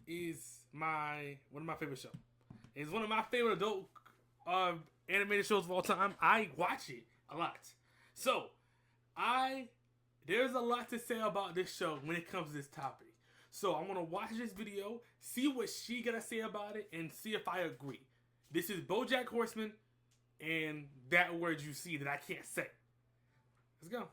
is one of my favorite shows. It's one of my favorite adult animated shows of all time. I watch it a lot. So, there's a lot to say about this show when it comes to this topic. So, I'm going to watch this video, see what she got to say about it, and see if I agree. This is Bojack Horseman, and that word you see that I can't say. Let's go.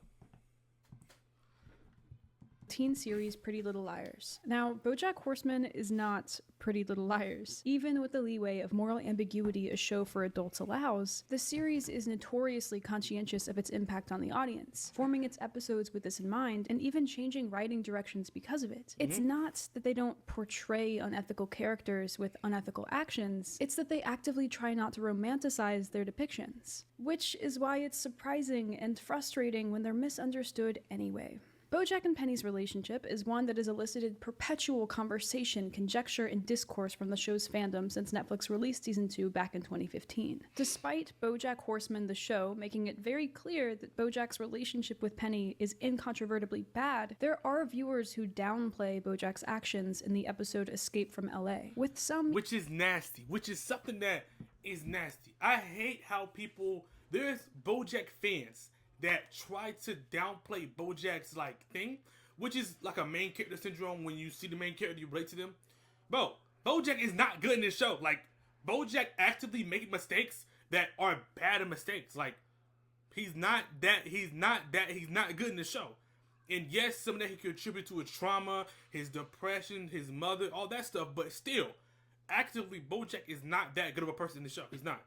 Teen series Pretty Little Liars. Now, Bojack Horseman is not Pretty Little Liars. Even with the leeway of moral ambiguity a show for adults allows, the series is notoriously conscientious of its impact on the audience, forming its episodes with this in mind, and even changing writing directions because of it. It's not that they don't portray unethical characters with unethical actions, it's that they actively try not to romanticize their depictions. Which is why it's surprising and frustrating when they're misunderstood anyway. Bojack and Penny's relationship is one that has elicited perpetual conversation, conjecture, and discourse from the show's fandom since Netflix released Season 2 back in 2015. Despite Bojack Horseman the show making it very clear that Bojack's relationship with Penny is incontrovertibly bad, there are viewers who downplay Bojack's actions in the episode Escape from LA, with some... Which is nasty, which is something that is nasty. I hate how there's Bojack fans that try to downplay Bojack's thing, which is like a main character syndrome. When you see the main character, you relate to them. Bro, Bojack is not good in this show. Bojack actively making mistakes that are bad mistakes. He's not good in the show. And yes, some of that he could attribute to his trauma, his depression, his mother, all that stuff. But still, actively, Bojack is not that good of a person in the show. He's not.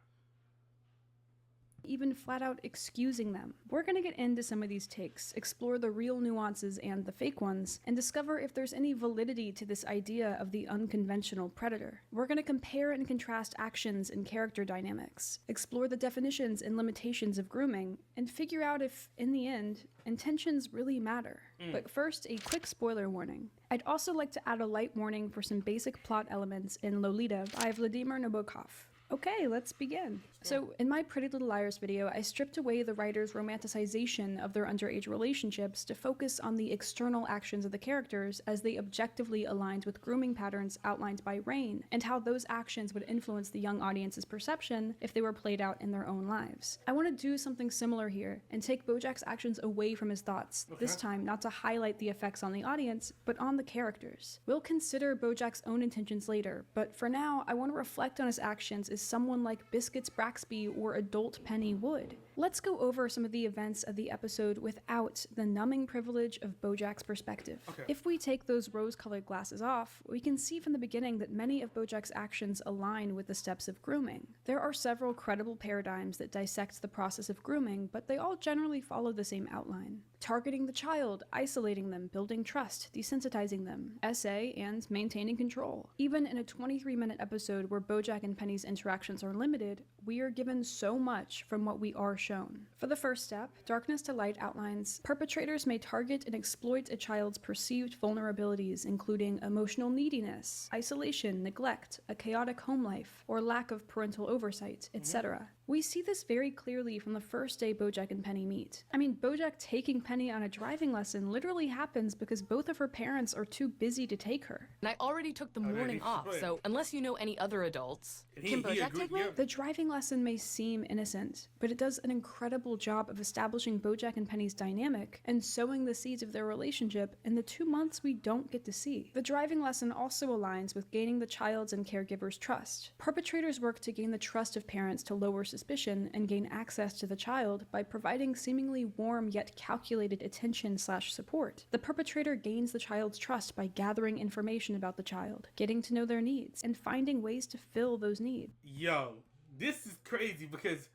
Even flat out excusing them. We're gonna get into some of these takes, explore the real nuances and the fake ones, and discover if there's any validity to this idea of the unconventional predator. We're gonna compare and contrast actions and character dynamics, explore the definitions and limitations of grooming, and figure out if, in the end, intentions really matter. But first, a quick spoiler warning. I'd also like to add a light warning for some basic plot elements in Lolita by Vladimir Nabokov. Okay, let's begin. So, in my Pretty Little Liars video, I stripped away the writer's romanticization of their underage relationships to focus on the external actions of the characters as they objectively aligned with grooming patterns outlined by Rain, and how those actions would influence the young audience's perception if they were played out in their own lives. I want to do something similar here, and take Bojack's actions away from his thoughts, this time not to highlight the effects on the audience, but on the characters. We'll consider Bojack's own intentions later, but for now, I want to reflect on his actions as someone like Biscuits Braxby or adult Penny would. Let's go over some of the events of the episode without the numbing privilege of Bojack's perspective. Okay. If we take those rose-colored glasses off, we can see from the beginning that many of Bojack's actions align with the steps of grooming. There are several credible paradigms that dissect the process of grooming, but they all generally follow the same outline. Targeting the child, isolating them, building trust, desensitizing them, essay, and maintaining control. Even in a 23-minute episode where Bojack and Penny's interactions are limited, we are given so much from what we are shown. For the first step, Darkness to Light outlines, perpetrators may target and exploit a child's perceived vulnerabilities, including emotional neediness, isolation, neglect, a chaotic home life, or lack of parental oversight, etc. We see this very clearly from the first day Bojack and Penny meet. I mean, Bojack taking Penny on a driving lesson literally happens because both of her parents are too busy to take her. And I already took the morning off, so unless you know any other adults, can Bojack take me? The driving lesson may seem innocent, but it does an incredible job of establishing Bojack and Penny's dynamic and sowing the seeds of their relationship in the 2 months we don't get to see. The driving lesson also aligns with gaining the child's and caregiver's trust. Perpetrators work to gain the trust of parents to lower suspicion and gain access to the child by providing seemingly warm yet calculated attention/support. The perpetrator gains the child's trust by gathering information about the child, getting to know their needs, and finding ways to fill those needs. Yo, this is crazy because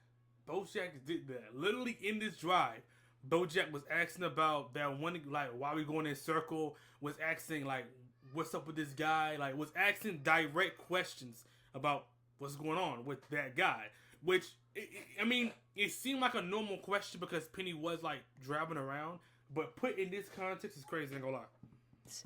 Bojack did that. Literally in this drive, Bojack was asking about that one, why we going in circle, was asking, what's up with this guy, was asking direct questions about what's going on with that guy. Which, it seemed like a normal question because Penny was, driving around, but put in this context is crazy, I ain't gonna lie.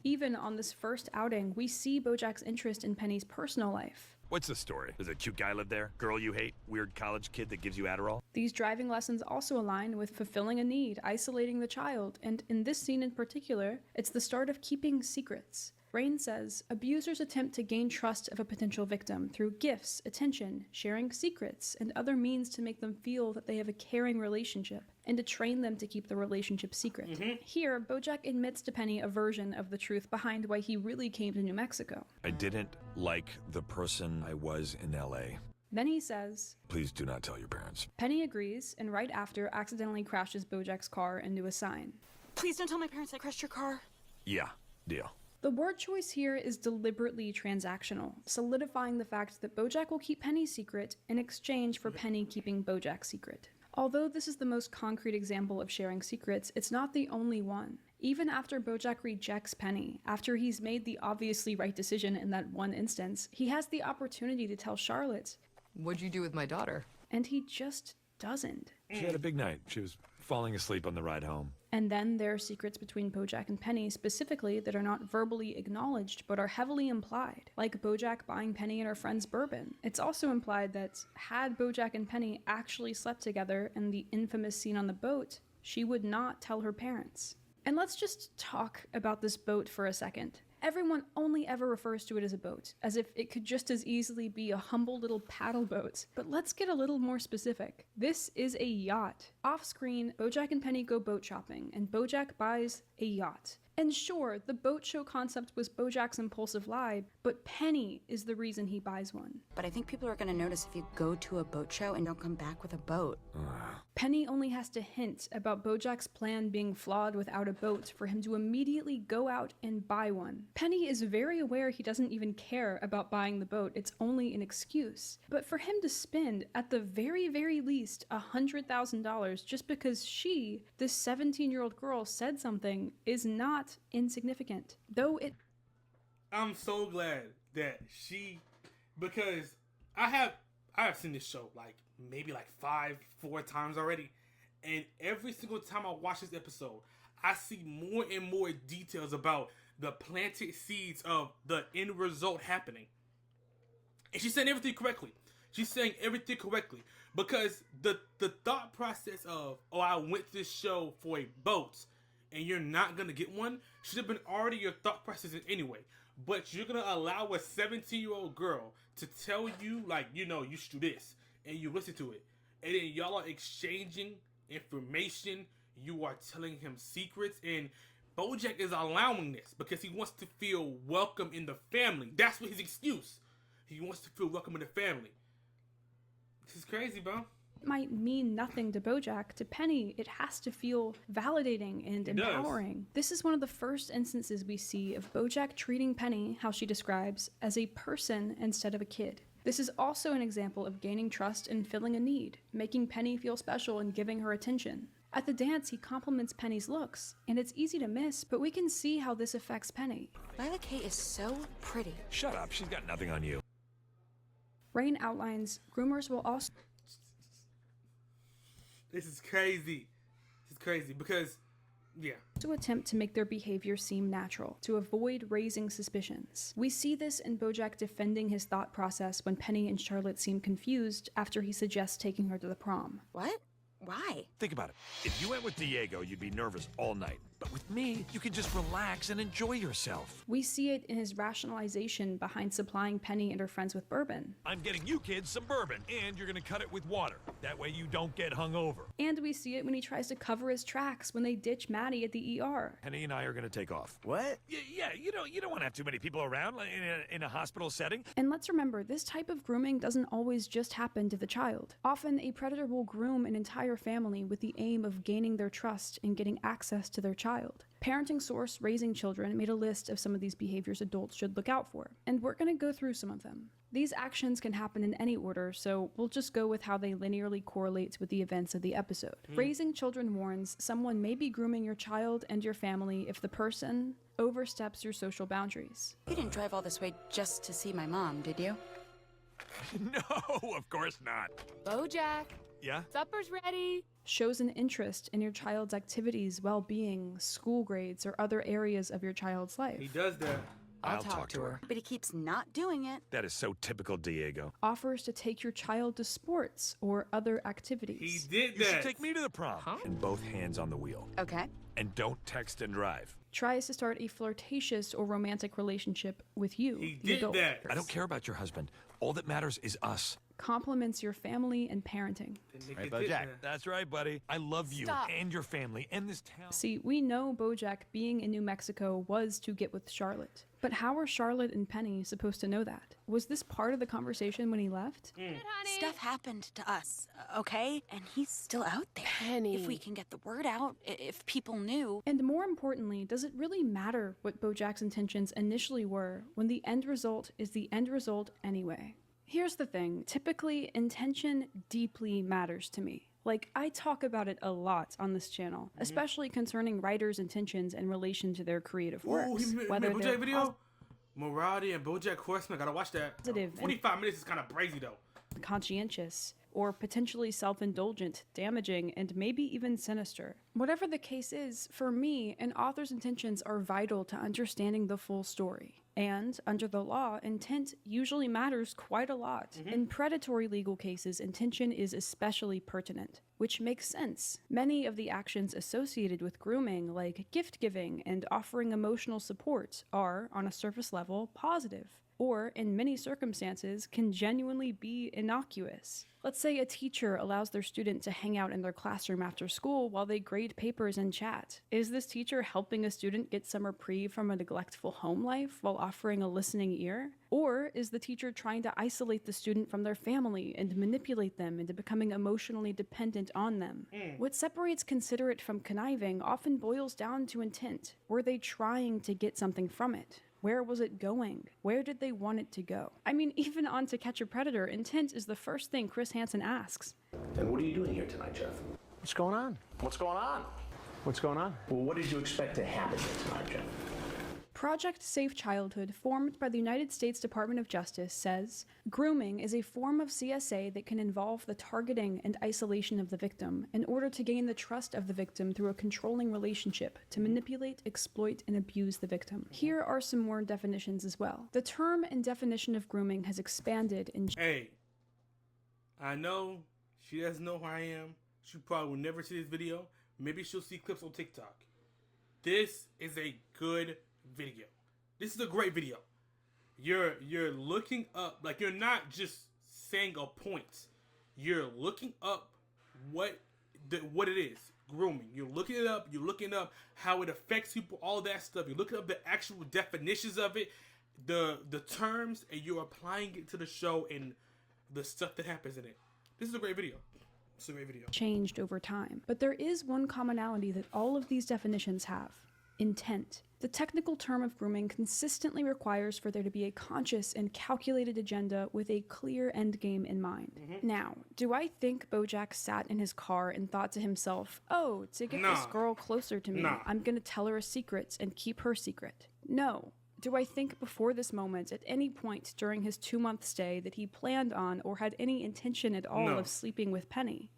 Even on this first outing, we see Bojack's interest in Penny's personal life. What's the story? Does a cute guy live there? Girl you hate? Weird college kid that gives you Adderall? These driving lessons also align with fulfilling a need, isolating the child, and in this scene in particular, it's the start of keeping secrets. Rain says, abusers attempt to gain trust of a potential victim through gifts, attention, sharing secrets, and other means to make them feel that they have a caring relationship, and to train them to keep the relationship secret. Here, Bojack admits to Penny a version of the truth behind why he really came to New Mexico. I didn't like the person I was in LA. Then he says, Please do not tell your parents. Penny agrees, and right after accidentally crashes Bojack's car into a sign. Please don't tell my parents I crashed your car. Yeah, deal. The word choice here is deliberately transactional, solidifying the fact that Bojack will keep Penny's secret in exchange for Penny keeping Bojack's secret. Although this is the most concrete example of sharing secrets, it's not the only one. Even after Bojack rejects Penny, after he's made the obviously right decision in that one instance, he has the opportunity to tell Charlotte. What'd you do with my daughter? And he just doesn't. She had a big night. She was falling asleep on the ride home. And then there are secrets between Bojack and Penny specifically that are not verbally acknowledged but are heavily implied, like Bojack buying Penny and her friends bourbon. It's also implied that had Bojack and Penny actually slept together in the infamous scene on the boat, she would not tell her parents. And let's just talk about this boat for a second. Everyone only ever refers to it as a boat, as if it could just as easily be a humble little paddle boat. But let's get a little more specific. This is a yacht. Off-screen, Bojack and Penny go boat shopping, and Bojack buys a yacht. And sure, the boat show concept was Bojack's impulsive lie, but Penny is the reason he buys one. But I think people are gonna notice if you go to a boat show and don't come back with a boat. Penny only has to hint about Bojack's plan being flawed without a boat for him to immediately go out and buy one. Penny is very aware he doesn't even care about buying the boat, it's only an excuse. But for him to spend, at the very, very least, $100,000 just because she, this 17-year-old girl, said something is not insignificant. Though it... I'm so glad that because I have seen this show maybe 4 times already, and every single time I watch this episode, I see more and more details about the planted seeds of the end result happening. And she's saying everything correctly. Because the thought process of, oh, I went to this show for a boat and you're not gonna get one, should have been already your thought process anyway. But you're gonna allow a 17-year-old girl to tell you, you should do this, and you listen to it, and then y'all are exchanging information, you are telling him secrets, and Bojack is allowing this because he wants to feel welcome in the family. That's what his excuse. He wants to feel welcome in the family. This is crazy, bro. Might mean nothing to Bojack. To Penny, it has to feel validating and empowering. This is one of the first instances we see of Bojack treating Penny, how she describes, as a person instead of a kid. This is also an example of gaining trust and filling a need, making Penny feel special and giving her attention. At the dance, he compliments Penny's looks, and it's easy to miss, but we can see how this affects Penny. Lila Kay is so pretty. Shut up, she's got nothing on you. Rain outlines groomers will also... This is crazy because, yeah. To attempt to make their behavior seem natural, to avoid raising suspicions. We see this in Bojack defending his thought process when Penny and Charlotte seem confused after he suggests taking her to the prom. What? Why? Think about it. If you went with Diego, you'd be nervous all night. But with me, you can just relax and enjoy yourself. We see it in his rationalization behind supplying Penny and her friends with bourbon. I'm getting you kids some bourbon, and you're gonna cut it with water. That way you don't get hungover. And we see it when he tries to cover his tracks when they ditch Maddie at the ER. Penny and I are gonna take off. What? Yeah, you don't want to have too many people around in a hospital setting. And let's remember, this type of grooming doesn't always just happen to the child. Often, a predator will groom an entire family with the aim of gaining their trust and getting access to their child. Parenting Source Raising Children made a list of some of these behaviors adults should look out for, and we're going to go through some of them. These actions can happen in any order, so we'll just go with how they linearly correlate with the events of the episode. Raising Children warns someone may be grooming your child and your family if the person oversteps your social boundaries. You didn't drive all this way just to see my mom, did you? No, of course not. Bojack, Yeah? supper's ready. Shows an interest in your child's activities, well-being, school grades, or other areas of your child's life. He does that. I'll talk to her. But he keeps not doing it. That is so typical Diego. Offers to take your child to sports or other activities. He did You should that. take me to the prom. Huh? And both hands on the wheel. Okay. And don't text and drive. Tries to start a flirtatious or romantic relationship with you, He the did adult. that. I don't care about your husband. All that matters is us. Compliments your family and parenting. The nigga Right, did Bojack? that. That's right, buddy. I love you Stop. and your family and this town. See, we know Bojack being in New Mexico was to get with Charlotte. But how are Charlotte and Penny supposed to know that? Was this part of the conversation when he left? Stuff happened to us, okay? And he's still out there. Penny. If we can get the word out, if people knew. And more importantly, does it really matter what Bojack's intentions initially were when the end result is the end result anyway? Here's the thing, typically intention deeply matters to me. Like, I talk about it a lot on this channel, especially concerning writers' intentions in relation to their creative works. Ooh, he made whether Bojack they're video? Morality and Bojack Horseman. Gotta watch that. Positive and- 45 minutes is kind of crazy, though. conscientious, or potentially self-indulgent, damaging, and maybe even sinister. Whatever the case is, for me, an author's intentions are vital to understanding the full story. And, under the law, intent usually matters quite a lot. In predatory legal cases, intention is especially pertinent, which makes sense. Many of the actions associated with grooming, like gift giving and offering emotional support, are, on a surface level, positive, or, in many circumstances, can genuinely be innocuous. Let's say a teacher allows their student to hang out in their classroom after school while they grade papers and chat. Is this teacher helping a student get some reprieve from a neglectful home life while offering a listening ear? Or is the teacher trying to isolate the student from their family and manipulate them into becoming emotionally dependent on them? What separates considerate from conniving often boils down to intent. Were they trying to get something from it? Where was it going? Where did they want it to go? I mean, even on To Catch a Predator, intent is the first thing Chris Hansen asks. And what are you doing here tonight, Jeff? What's going on? What's going on? What's going on? Well, what did you expect to happen here tonight, Jeff? Project Safe Childhood, formed by the United States Department of Justice, says, grooming is a form of CSA that can involve the targeting and isolation of the victim in order to gain the trust of the victim through a controlling relationship to manipulate, exploit, and abuse the victim. Here are some more definitions as well. The term and definition of grooming has expanded in Hey, I know she doesn't know who I am. She probably will never see this video. Maybe she'll see clips on TikTok. This is a good video. This is a great video. You're looking up, like, you're not just saying a point. You're looking up what it is. Grooming. You're looking it up. You're looking up how it affects people, all that stuff. You're looking up the actual definitions of it, the terms, and you're applying it to the show and the stuff that happens in it. This is a great video. It's a great video. changed over time. But there is one commonality that all of these definitions have: intent. The technical term of grooming consistently requires for there to be a conscious and calculated agenda with a clear end game in mind. Now, do I think Bojack sat in his car and thought to himself, oh, to get this Nah. girl closer to me, Nah. I'm gonna tell her a secret and keep her secret? No. Do I think before this moment, at any point during his 2-month stay, that he planned on or had any intention at all No. of sleeping with Penny?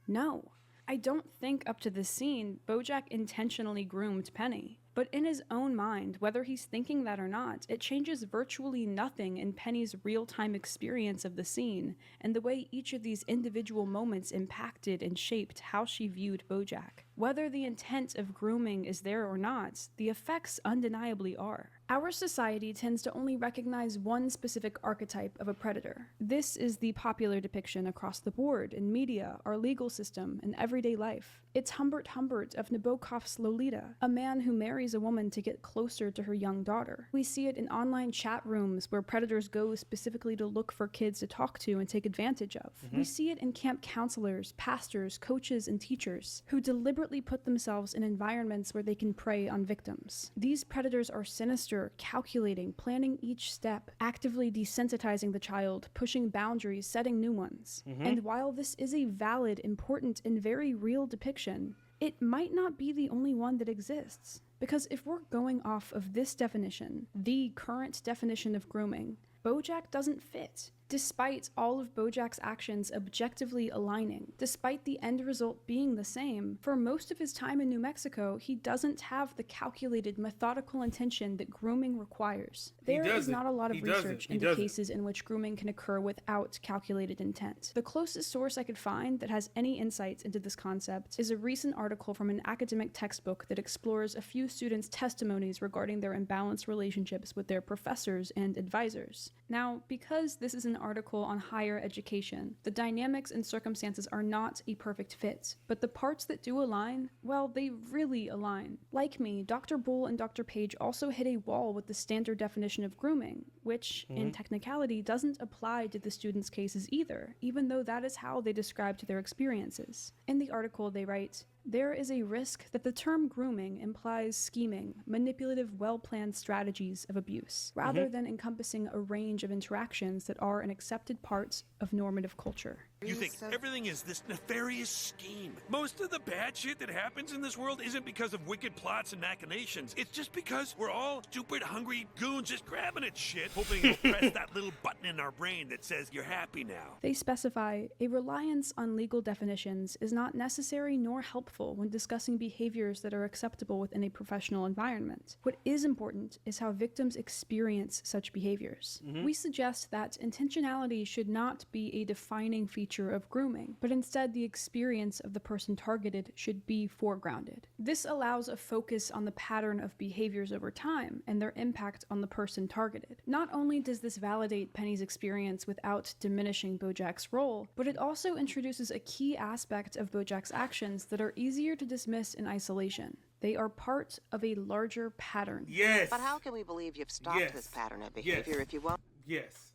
No. I don't think up to this scene, Bojack intentionally groomed Penny. But in his own mind, whether he's thinking that or not, it changes virtually nothing in Penny's real-time experience of the scene and the way each of these individual moments impacted and shaped how she viewed Bojack. Whether the intent of grooming is there or not, the effects undeniably are. Our society tends to only recognize one specific archetype of a predator. This is the popular depiction across the board in media, our legal system, and everyday life. It's Humbert Humbert of Nabokov's Lolita, a man who marries a woman to get closer to her young daughter. We see it in online chat rooms where predators go specifically to look for kids to talk to and take advantage of. We see it in camp counselors, pastors, coaches, and teachers who deliberately put themselves in environments where they can prey on victims. These predators are sinister, calculating, planning each step, actively desensitizing the child, pushing boundaries, setting new ones. And while this is a valid, important, and very real depiction, it might not be the only one that exists. Because if we're going off of this definition, the current definition of grooming, Bojack doesn't fit. Despite all of Bojack's actions objectively aligning, despite the end result being the same, for most of his time in New Mexico, he doesn't have the calculated, methodical intention that grooming requires. There is not a lot of research into cases in which grooming can occur without calculated intent. The closest source I could find that has any insights into this concept is a recent article from an academic textbook that explores a few students' testimonies regarding their imbalanced relationships with their professors and advisors. Now, because this is an article on higher education, the dynamics and circumstances are not a perfect fit, but the parts that do align, well, they really align. Like me, Dr. Bull and Dr. Page also hit a wall with the standard definition of grooming, which, in technicality, doesn't apply to the students' cases either, even though that is how they described their experiences. In the article, they write, "There is a risk that the term grooming implies scheming, manipulative, well-planned strategies of abuse, rather than encompassing a range of interactions that are an accepted part of normative culture." You think everything is this nefarious scheme. Most of the bad shit that happens in this world isn't because of wicked plots and machinations. It's just because we're all stupid, hungry goons just grabbing at shit, hoping it'll press that little button in our brain that says you're happy now. They specify, "A reliance on legal definitions is not necessary nor helpful when discussing behaviors that are acceptable within a professional environment. What is important is how victims experience such behaviors." We suggest that intentionality should not be a defining feature of grooming, but instead the experience of the person targeted should be foregrounded. This allows a focus on the pattern of behaviors over time and their impact on the person targeted. Not only does this validate Penny's experience without diminishing Bojack's role, but it also introduces a key aspect of Bojack's actions that are easier to dismiss in isolation. They are part of a larger pattern. Yes. But how can we believe you've stopped this pattern of behavior if you won't? Yes.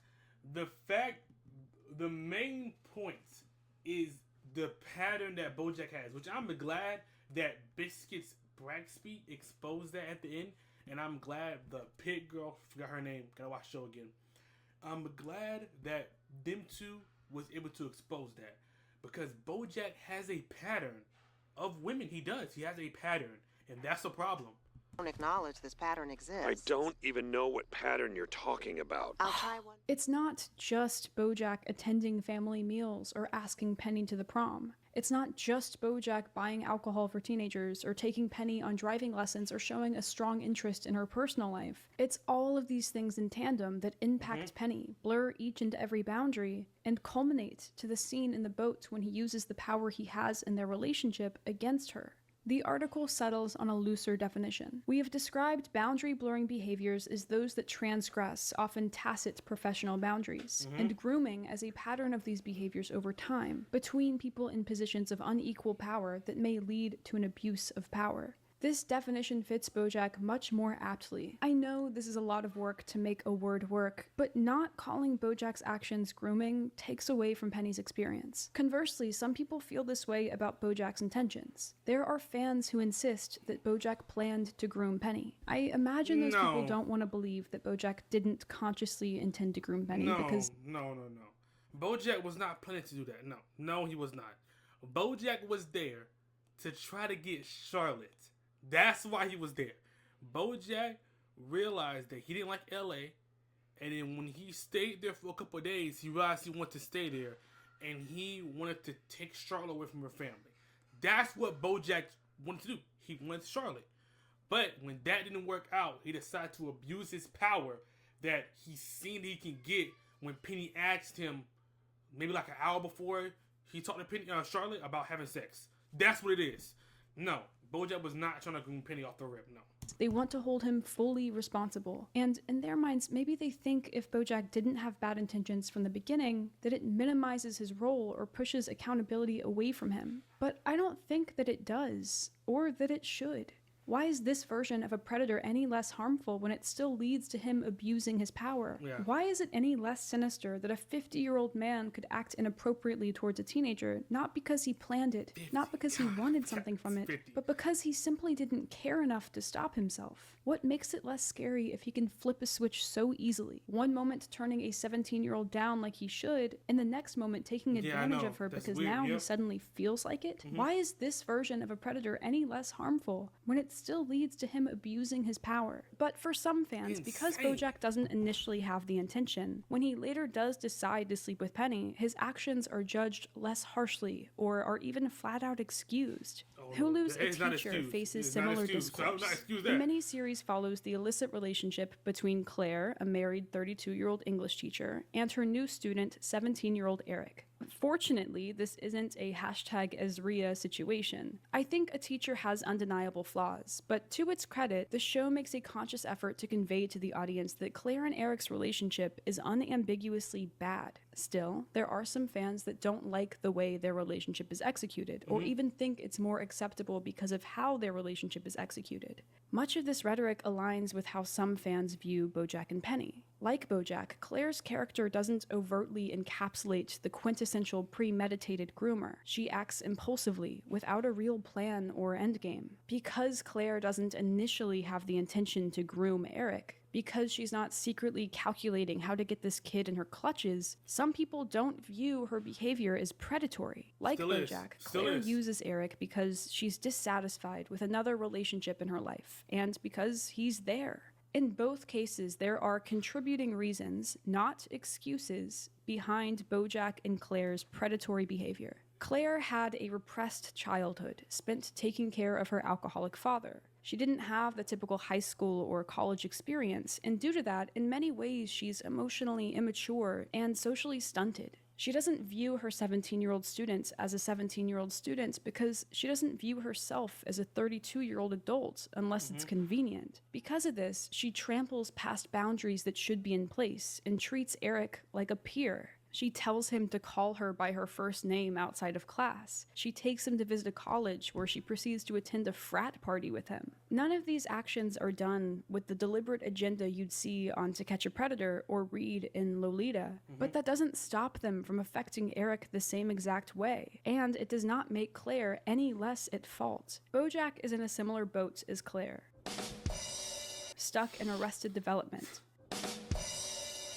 The main point is the pattern that Bojack has, which I'm glad that Biscuit's Braxby exposed that at the end, and I'm glad the pig girl, forgot her name, gotta watch the show again. I'm glad that them two was able to expose that, because Bojack has a pattern of women. He does. He has a pattern, and that's a problem. Don't acknowledge this pattern exists. I don't even know what pattern you're talking about. I'll try one. It's not just Bojack attending family meals or asking Penny to the prom. It's not just Bojack buying alcohol for teenagers or taking Penny on driving lessons or showing a strong interest in her personal life. It's all of these things in tandem that impact Penny, blur each and every boundary, and culminate to the scene in the boat when he uses the power he has in their relationship against her. The article settles on a looser definition. We have described boundary-blurring behaviors as those that transgress, often tacit professional boundaries, and grooming as a pattern of these behaviors over time, between people in positions of unequal power that may lead to an abuse of power. This definition fits Bojack much more aptly. I know this is a lot of work to make a word work, but not calling Bojack's actions grooming takes away from Penny's experience. Conversely, some people feel this way about Bojack's intentions. There are fans who insist that Bojack planned to groom Penny. I imagine those people don't want to believe that Bojack didn't consciously intend to groom Penny because... No. Bojack was not planning to do that. No, he was not. Bojack was there to try to get Charlotte. That's why he was there. Bojack realized that he didn't like LA, and then when he stayed there for a couple of days, he realized he wanted to stay there, and he wanted to take Charlotte away from her family. That's what Bojack wanted to do. He wanted Charlotte. But when that didn't work out, he decided to abuse his power that he seen that he can get when Penny asked him, maybe like an hour before, he talked to Charlotte about having sex. That's what it is. No. Bojack was not trying to groom Penny off the rip, no. They want to hold him fully responsible. And in their minds, maybe they think if Bojack didn't have bad intentions from the beginning, that it minimizes his role or pushes accountability away from him. But I don't think that it does, or that it should. Why is this version of a predator any less harmful when it still leads to him abusing his power? Yeah. Why is it any less sinister that a 50-year-old man could act inappropriately towards a teenager, not because he planned it, not because he wanted something from it, but because he simply didn't care enough to stop himself? What makes it less scary if he can flip a switch so easily? One moment turning a 17-year-old down like he should, and the next moment taking advantage of her because now he suddenly feels like it? Why is this version of a predator any less harmful when it's still leads to him abusing his power. But for some fans, because Bojack doesn't initially have the intention, when he later does decide to sleep with Penny, his actions are judged less harshly or are even flat out excused. Hulu's A Teacher faces similar discourse. The miniseries follows the illicit relationship between Claire, a married 32-year-old English teacher, and her new student, 17-year-old Eric. Fortunately, this isn't a #Azria situation. I think A Teacher has undeniable flaws, but to its credit, the show makes a conscious effort to convey to the audience that Claire and Eric's relationship is unambiguously bad. Still, there are some fans that don't like the way their relationship is executed, or even think it's more acceptable because of how their relationship is executed. Much of this rhetoric aligns with how some fans view Bojack and Penny. Like Bojack, Claire's character doesn't overtly encapsulate the quintessential premeditated groomer. She acts impulsively, without a real plan or endgame. Because Claire doesn't initially have the intention to groom Eric, because she's not secretly calculating how to get this kid in her clutches, some people don't view her behavior as predatory. Like Bojack, Claire uses Eric because she's dissatisfied with another relationship in her life, and because he's there. In both cases, there are contributing reasons, not excuses, behind Bojack and Claire's predatory behavior. Claire had a repressed childhood, spent taking care of her alcoholic father. She didn't have the typical high school or college experience, and due to that, in many ways, she's emotionally immature and socially stunted. She doesn't view her 17-year-old student as a 17-year-old student because she doesn't view herself as a 32-year-old adult unless it's convenient. Because of this, she tramples past boundaries that should be in place and treats Eric like a peer. She tells him to call her by her first name outside of class. She takes him to visit a college where she proceeds to attend a frat party with him. None of these actions are done with the deliberate agenda you'd see on To Catch a Predator or read in Lolita, but that doesn't stop them from affecting Eric the same exact way, and it does not make Claire any less at fault. Bojack is in a similar boat as Claire, stuck in Arrested Development.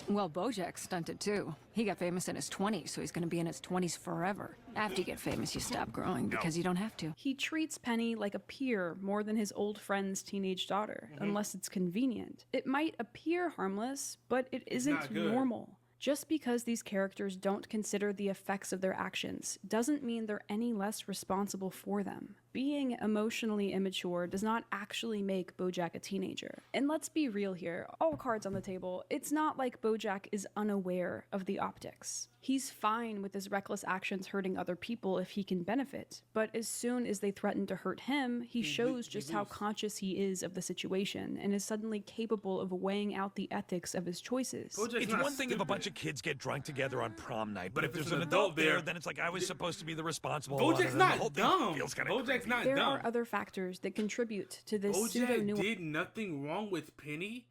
Well, Bojack stunted too. He got famous in his 20s, so he's gonna be in his 20s forever. After you get famous, you stop growing because you don't have to. He treats Penny like a peer more than his old friend's teenage daughter, unless it's convenient. It might appear harmless, but it isn't normal. Just because these characters don't consider the effects of their actions doesn't mean they're any less responsible for them. Being emotionally immature does not actually make Bojack a teenager. And let's be real here, all cards on the table, it's not like Bojack is unaware of the optics. He's fine with his reckless actions hurting other people if he can benefit, but as soon as they threaten to hurt him, he shows just how conscious he is of the situation and is suddenly capable of weighing out the ethics of his choices. It's one thing if a bunch of kids get drunk together on prom night, but if there's an adult there, then it's like I was supposed to be the responsible one. Bojack's not dumb. Bojack's not there dumb. are other factors that contribute to this Bojack did nothing wrong with Penny.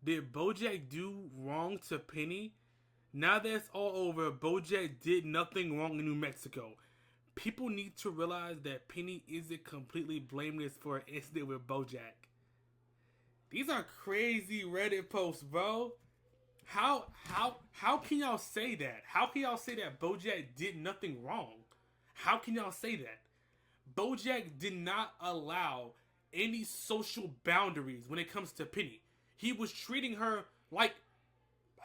Did Bojack do wrong to Penny? Now that it's all over, Bojack did nothing wrong in New Mexico. People need to realize that Penny isn't completely blameless for an incident with Bojack. These are crazy Reddit posts, bro. How can y'all say that? How can y'all say that Bojack did nothing wrong? How can y'all say that? Bojack did not allow any social boundaries when it comes to Penny. He was treating her like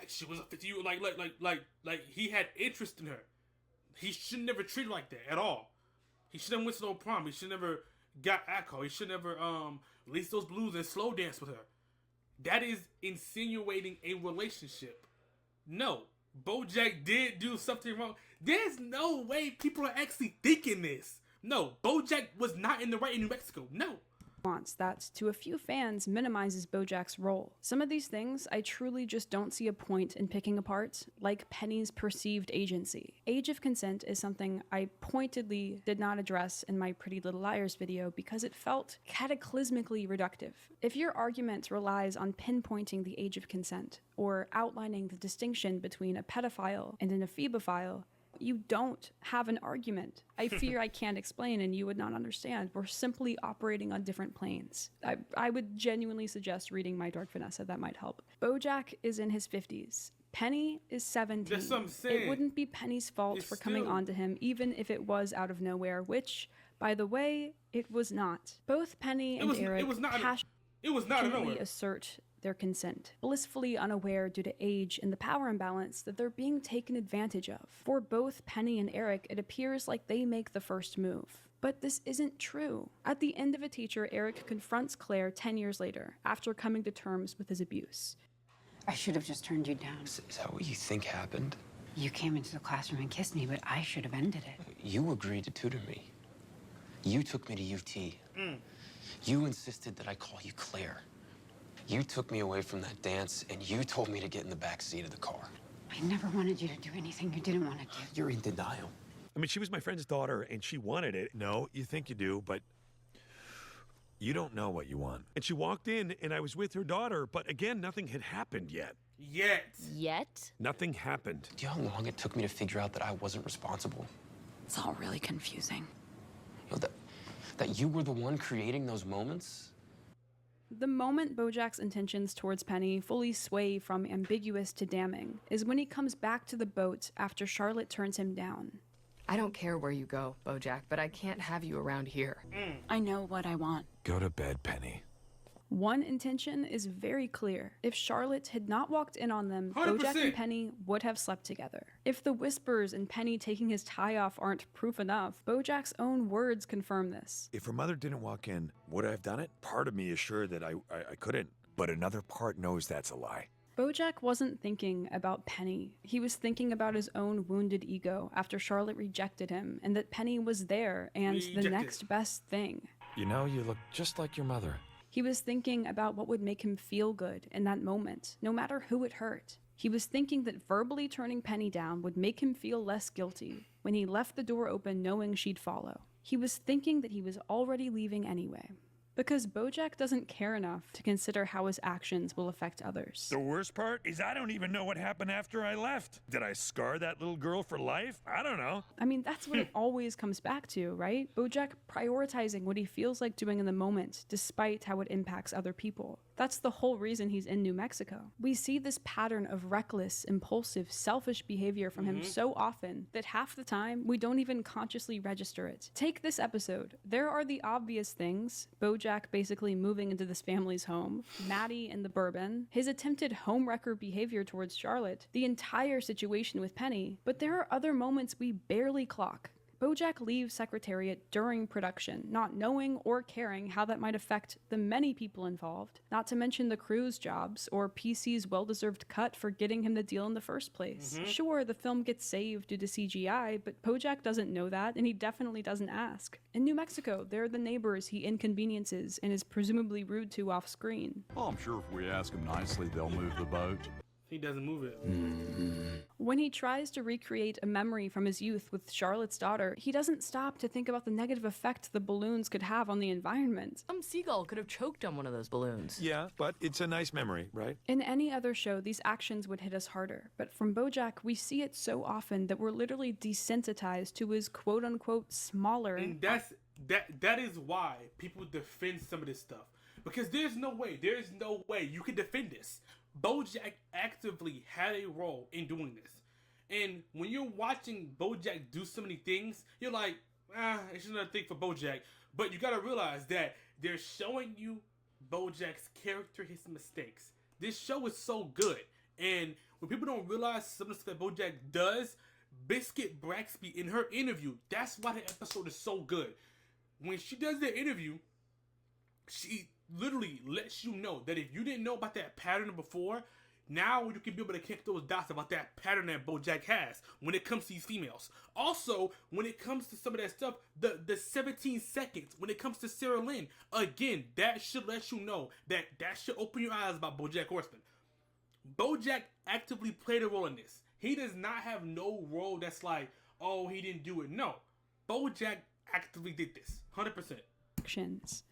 she was a 50-year like he had interest in her. He should never treat her like that at all. He should never went to no prom. He should never got alcohol. He should never release those blues and slow dance with her. That is insinuating a relationship. No, Bojack did do something wrong. There's no way people are actually thinking this. No, Bojack was not in the right in New Mexico. No. That, to a few fans, minimizes Bojack's role. Some of these things I truly just don't see a point in picking apart, like Penny's perceived agency. Age of consent is something I pointedly did not address in my Pretty Little Liars video because it felt cataclysmically reductive. If your argument relies on pinpointing the age of consent, or outlining the distinction between a pedophile and an ephebophile, you don't have an argument. I fear I can't explain and you would not understand. We're simply operating on different planes. I would genuinely suggest reading My Dark Vanessa. That might help. Bojack is in his 50s. Penny is 17. That's what I'm saying. It wouldn't be Penny's fault for coming onto him, even if it was out of nowhere, which, By the way, it was not. Both Penny and Eric passionately assert their consent, blissfully unaware due to age and the power imbalance that they're being taken advantage of. For both Penny and Eric, it appears like they make the first move. But this isn't true. At the end of A Teacher, Eric confronts Claire 10 years later, after coming to terms with his abuse. I should have just turned you down. Is that what you think happened? You came into the classroom and kissed me, but I should have ended it. You agreed to tutor me. You took me to UT. You insisted that I call you Claire. You took me away from that dance, and you told me to get in the back seat of the car. I never wanted you to do anything you didn't want to do. You're in denial. I mean, she was my friend's daughter, and she wanted it. No, you think you do, but you don't know what you want. And she walked in, and I was with her daughter, but again, nothing had happened yet. Yet? Nothing happened. Do you know how long it took me to figure out that I wasn't responsible? It's all really confusing. You know, that you were the one creating those moments? The moment Bojack's intentions towards Penny fully sway from ambiguous to damning is when he comes back to the boat after Charlotte turns him down. I don't care where you go, Bojack, but I can't have you around here. I know what I want. Go to bed, Penny. One intention is very clear. If Charlotte had not walked in on them, 100%. Bojack and Penny would have slept together. If the whispers and Penny taking his tie off aren't proof enough, Bojack's own words confirm this. If her mother didn't walk in, would I have done it? Part of me is sure that I couldn't, but another part knows that's a lie. Bojack wasn't thinking about Penny. He was thinking about his own wounded ego after Charlotte rejected him, and that Penny was there and the next best thing. You know, you look just like your mother. He was thinking about what would make him feel good in that moment, no matter who it hurt. He was thinking that verbally turning Penny down would make him feel less guilty when he left the door open knowing she'd follow. He was thinking that he was already leaving anyway. Because Bojack doesn't care enough to consider how his actions will affect others. The worst part is I don't even know what happened after I left. Did I scar that little girl for life? I don't know. I mean, that's what it always comes back to, right? Bojack prioritizing what he feels like doing in the moment, despite how it impacts other people. That's the whole reason he's in New Mexico. We see this pattern of reckless, impulsive, selfish behavior from him so often that half the time we don't even consciously register it. Take this episode. There are the obvious things: Bojack basically moving into this family's home, Maddie and the bourbon, his attempted homewrecker behavior towards Charlotte, the entire situation with Penny, but there are other moments we barely clock. Bojack leaves Secretariat during production, not knowing or caring how that might affect the many people involved, not to mention the crew's jobs, or PC's well-deserved cut for getting him the deal in the first place. Sure, the film gets saved due to CGI, but Bojack doesn't know that, and he definitely doesn't ask. In New Mexico, there are the neighbors he inconveniences and is presumably rude to off-screen. Oh, I'm sure if we ask them nicely, they'll move the boat. He doesn't move it. When he tries to recreate a memory from his youth with Charlotte's daughter, he doesn't stop to think about the negative effect the balloons could have on the environment. Some seagull could have choked on one of those balloons. Yeah, but it's a nice memory, right? In any other show, these actions would hit us harder, but from Bojack, we see it so often that we're literally desensitized to his quote-unquote smaller... And that is why people defend some of this stuff. Because there's no way you can defend this. Bojack actively had a role in doing this. And when you're watching Bojack do so many things, you're like, it's another thing for Bojack. But you gotta realize that they're showing you Bojack's character, his mistakes. This show is so good. And when people don't realize some of the stuff that Bojack does, Biscuit Braxby in her interview, that's why the episode is so good. When she does the interview, she literally lets you know that if you didn't know about that pattern before, now you can be able to connect those dots about that pattern that Bojack has when it comes to these females. Also, when it comes to some of that stuff, the 17 seconds, when it comes to Sarah Lynn, again, that should let you know that should open your eyes about Bojack Horseman. Bojack actively played a role in this. He does not have no role that's like, oh, he didn't do it. No. Bojack actively did this. 100%.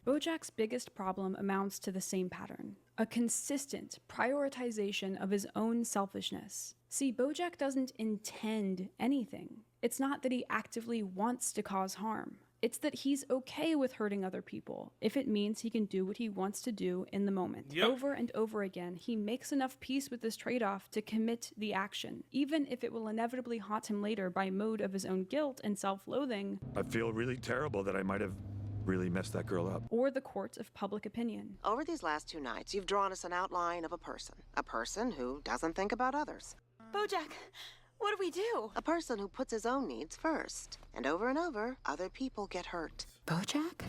Bojack's biggest problem amounts to the same pattern: a consistent prioritization of his own selfishness. See, Bojack doesn't intend anything. It's not that he actively wants to cause harm. It's that he's okay with hurting other people if it means he can do what he wants to do in the moment. Yep. Over and over again, he makes enough peace with this trade-off to commit the action, even if it will inevitably haunt him later by mode of his own guilt and self-loathing. I feel really terrible that I might have really messed that girl up. Or the court of public opinion. Over these last 2 nights, you've drawn us an outline of a person who doesn't think about others. Bojack, what do we do? A person who puts his own needs first. And over, other people get hurt. Bojack?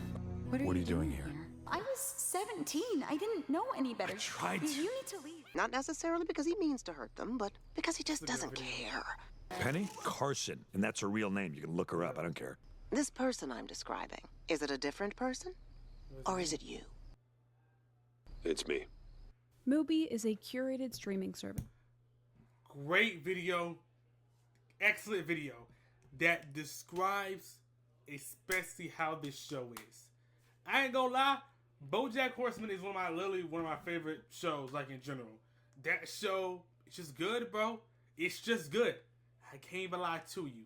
What are you doing here? I was 17. I didn't know any better. I tried to. You need to leave. Not necessarily because he means to hurt them, but because he just doesn't care. Penny Carson, and that's her real name. You can look her up. I don't care. This person I'm describing, is it a different person? Or is it you? It's me. Mubi is a curated streaming service. Great video. Excellent video that describes especially how this show is. I ain't gonna lie, BoJack Horseman is literally one of my favorite shows, like in general. That show, it's just good, bro. It's just good. I can't even lie to you.